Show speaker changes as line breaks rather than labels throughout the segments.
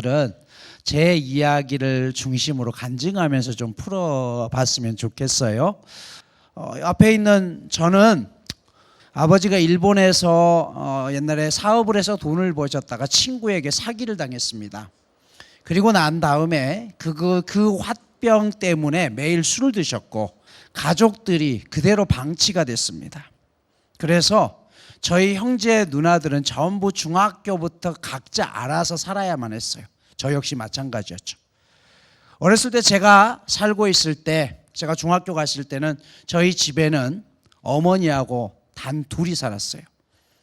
오늘은 제 이야기를 중심으로 간증하면서 좀 풀어봤으면 좋겠어요. 앞에 있는 저는 아버지가 일본에서 옛날에 사업을 해서 돈을 버셨다가 친구에게 사기를 당했습니다. 그리고 난 다음에 그 화병 때문에 매일 술을 드셨고 가족들이 그대로 방치가 됐습니다. 그래서 저희 형제 누나들은 전부 중학교부터 각자 알아서 살아야만 했어요. 저 역시 마찬가지였죠. 어렸을 때 제가 살고 있을 때, 제가 중학교 갔을 때는 저희 집에는 어머니하고 단 둘이 살았어요.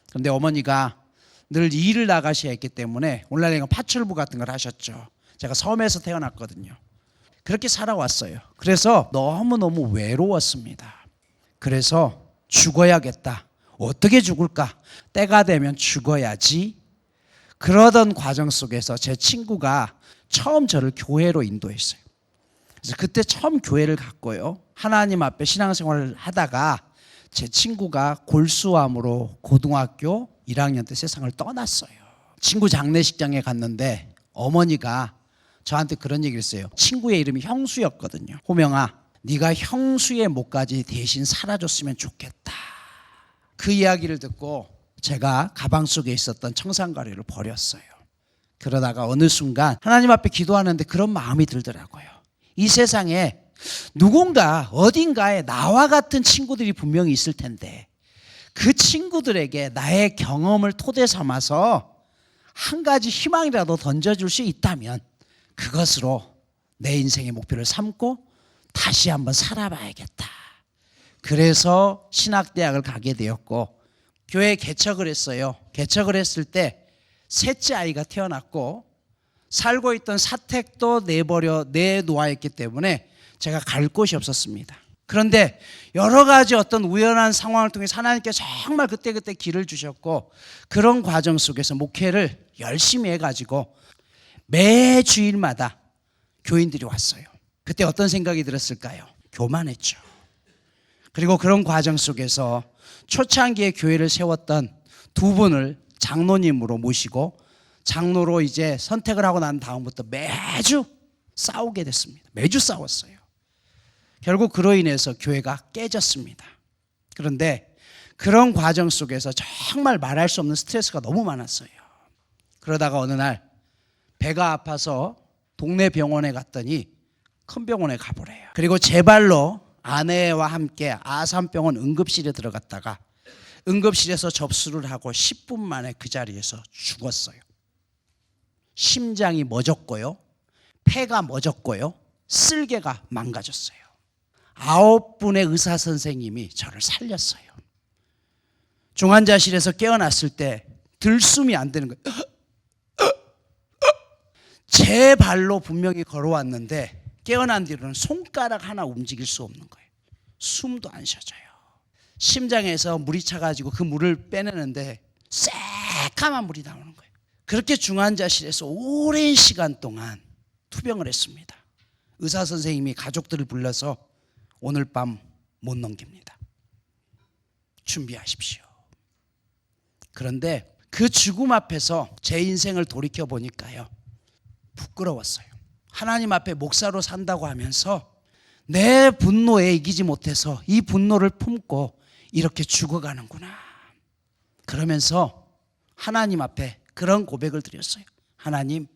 그런데 어머니가 늘 일을 나가셔야 했기 때문에 오늘날에는 파출부 같은 걸 하셨죠. 제가 섬에서 태어났거든요. 그렇게 살아왔어요. 그래서 너무너무 외로웠습니다. 그래서 죽어야겠다. 어떻게 죽을까? 때가 되면 죽어야지. 그러던 과정 속에서 제 친구가 처음 저를 교회로 인도했어요. 그래서 그때 처음 교회를 갔고요. 하나님 앞에 신앙생활을 하다가 제 친구가 골수암으로 고등학교 1학년 때 세상을 떠났어요. 친구 장례식장에 갔는데 어머니가 저한테 그런 얘기를 했어요. 친구의 이름이 형수였거든요. 호명아, 네가 형수의 목까지 대신 살아줬으면 좋겠다. 그 이야기를 듣고 제가 가방 속에 있었던 청산가리를 버렸어요. 그러다가 어느 순간 하나님 앞에 기도하는데 그런 마음이 들더라고요. 이 세상에 누군가 어딘가에 나와 같은 친구들이 분명히 있을 텐데 그 친구들에게 나의 경험을 토대 삼아서 한 가지 희망이라도 던져줄 수 있다면 그것으로 내 인생의 목표를 삼고 다시 한번 살아봐야겠다. 그래서 신학대학을 가게 되었고 교회에 개척을 했어요. 개척을 했을 때 셋째 아이가 태어났고 살고 있던 사택도 내놓아있기 때문에 제가 갈 곳이 없었습니다. 그런데 여러 가지 어떤 우연한 상황을 통해서 하나님께서 정말 그때그때 길을 주셨고 그런 과정 속에서 목회를 열심히 해가지고 매 주일마다 교인들이 왔어요. 그때 어떤 생각이 들었을까요? 교만했죠. 그리고 그런 과정 속에서 초창기에 교회를 세웠던 두 분을 장로님으로 모시고 장로로 이제 선택을 하고 난 다음부터 매주 싸우게 됐습니다. 매주 싸웠어요. 결국 그로 인해서 교회가 깨졌습니다. 그런데 그런 과정 속에서 정말 말할 수 없는 스트레스가 너무 많았어요. 그러다가 어느 날 배가 아파서 동네 병원에 갔더니 큰 병원에 가보래요. 그리고 제 발로 아내와 함께 아산병원 응급실에 들어갔다가 응급실에서 접수를 하고 10분 만에 그 자리에서 죽었어요. 심장이 멎었고요. 폐가 멎었고요. 쓸개가 망가졌어요. 9분의 의사 선생님이 저를 살렸어요. 중환자실에서 깨어났을 때 들숨이 안 되는 거예요. 제 발로 분명히 걸어왔는데 깨어난 뒤로는 손가락 하나 움직일 수 없는 거예요. 숨도 안 쉬어져요. 심장에서 물이 차가지고 그 물을 빼내는데 새까만 물이 나오는 거예요. 그렇게 중환자실에서 오랜 시간 동안 투병을 했습니다. 의사 선생님이 가족들을 불러서 오늘 밤 못 넘깁니다. 준비하십시오. 그런데 그 죽음 앞에서 제 인생을 돌이켜 보니까요. 부끄러웠어요. 하나님 앞에 목사로 산다고 하면서 내 분노에 이기지 못해서 이 분노를 품고 이렇게 죽어가는구나. 그러면서 하나님 앞에 그런 고백을 드렸어요. 하나님,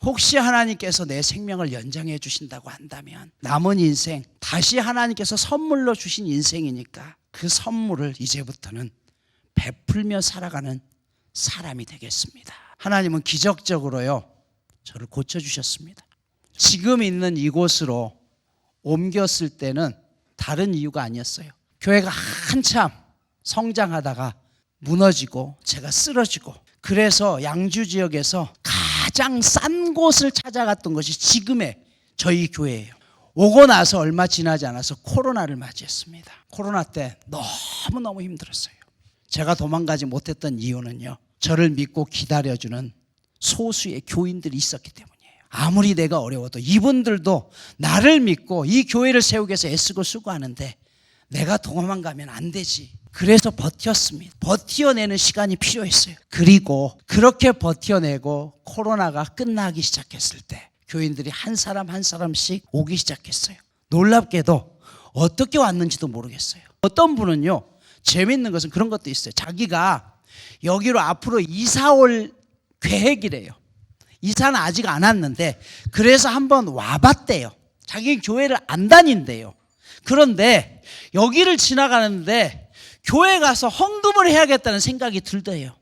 혹시 하나님께서 내 생명을 연장해 주신다고 한다면 남은 인생 다시 하나님께서 선물로 주신 인생이니까 그 선물을 이제부터는 베풀며 살아가는 사람이 되겠습니다. 하나님은 기적적으로요 저를 고쳐주셨습니다. 지금 있는 이곳으로 옮겼을 때는 다른 이유가 아니었어요. 교회가 한참 성장하다가 무너지고 제가 쓰러지고 그래서 양주 지역에서 가장 싼 곳을 찾아갔던 것이 지금의 저희 교회예요. 오고 나서 얼마 지나지 않아서 코로나를 맞이했습니다. 코로나 때 너무너무 힘들었어요. 제가 도망가지 못했던 이유는요. 저를 믿고 기다려주는 소수의 교인들이 있었기 때문이에요. 아무리 내가 어려워도 이분들도 나를 믿고 이 교회를 세우기 위해서 애쓰고 수고하는데 내가 도망가면 안 되지. 그래서 버텼습니다. 버텨내는 시간이 필요했어요. 그리고 그렇게 버텨내고 코로나가 끝나기 시작했을 때 교인들이 한 사람 한 사람씩 오기 시작했어요. 놀랍게도 어떻게 왔는지도 모르겠어요. 어떤 분은요, 재밌는 것은 그런 것도 있어요. 자기가 여기로 앞으로 이사 올 계획이래요. 이사는 아직 안 왔는데 그래서 한번 와봤대요. 자기 교회를 안 다닌대요. 그런데 여기를 지나가는데 교회 가서 헌금을 해야겠다는 생각이 들대요.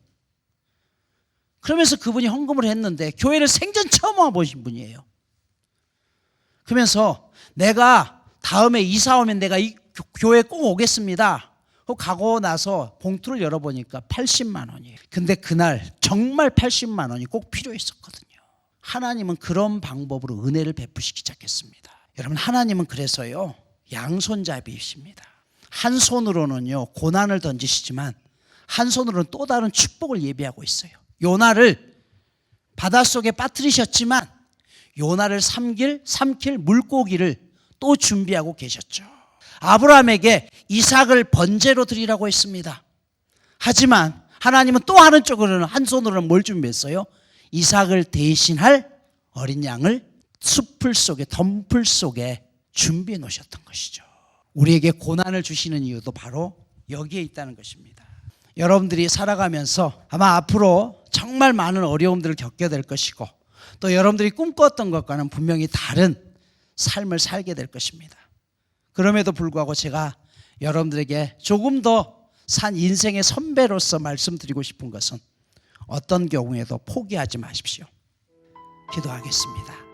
그러면서 그분이 헌금을 했는데 교회를 생전 처음 와보신 분이에요. 그러면서 내가 다음에 이사 오면 내가 이 교회 꼭 오겠습니다. 가고 나서 봉투를 열어보니까 80만 원이에요. 근데 그날 정말 80만 원이 꼭 필요했었거든요. 하나님은 그런 방법으로 은혜를 베푸시기 시작했습니다. 여러분, 하나님은 그래서요, 양손잡이이십니다. 한 손으로는요 고난을 던지시지만 한 손으로는 또 다른 축복을 예비하고 있어요. 요나를 바닷속에 빠뜨리셨지만 요나를 삼킬 물고기를 또 준비하고 계셨죠. 아브라함에게 이삭을 번제로 드리라고 했습니다. 하지만 하나님은 또 하는 쪽으로는 한 손으로는 뭘 준비했어요? 이삭을 대신할 어린 양을 숲풀 속에 덤풀 속에 준비해 놓으셨던 것이죠. 우리에게 고난을 주시는 이유도 바로 여기에 있다는 것입니다. 여러분들이 살아가면서 아마 앞으로 정말 많은 어려움들을 겪게 될 것이고 또 여러분들이 꿈꿨던 것과는 분명히 다른 삶을 살게 될 것입니다. 그럼에도 불구하고 제가 여러분들에게 조금 더 산 인생의 선배로서 말씀드리고 싶은 것은 어떤 경우에도 포기하지 마십시오. 기도하겠습니다.